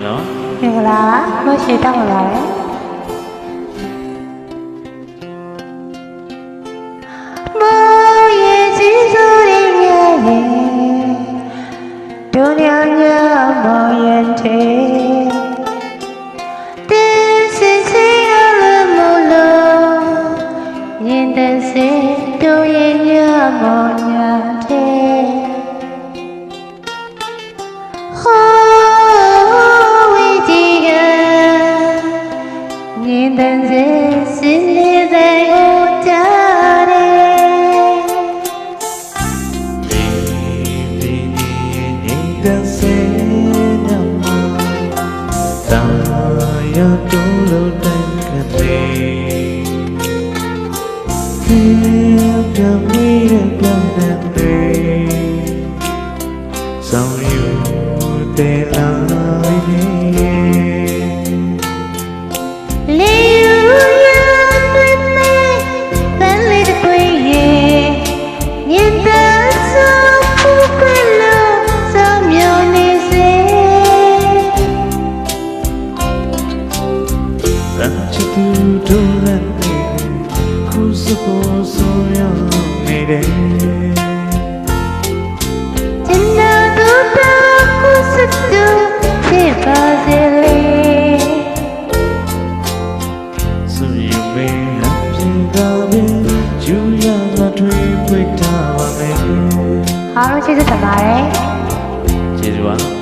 နော်မင်္ဂလာလို့ရှိတောင်းပါလေမိုးရေကြီးစိုးရင်းရဲ့ဒုညညမောရင်တဲ့တင်းစင်စင်ရမလို့ရင်တစေတို့ရဲ့ညမောညာတဲ့တန်စေစင်လေးတဲ့ကိုကြားတယ်ဒီနေတန်စေနမတာရတို့လို့တန်ကလေးဒီကမေးရတဲ့ဆောင်ယူတဲ့လာချစ်သူတို့လည်းခုစပေါ်ဆိုရနေတယ်ကျန်တော့ခုစတူဖြစ်ပါစေလေဆိုရမယ်ပြင်ကားပဲကျူရလာတွေးပွေထားပါမယ်အားလုံးကျေးဇူးတင်ပါတယ်ကျေးဇူးပါ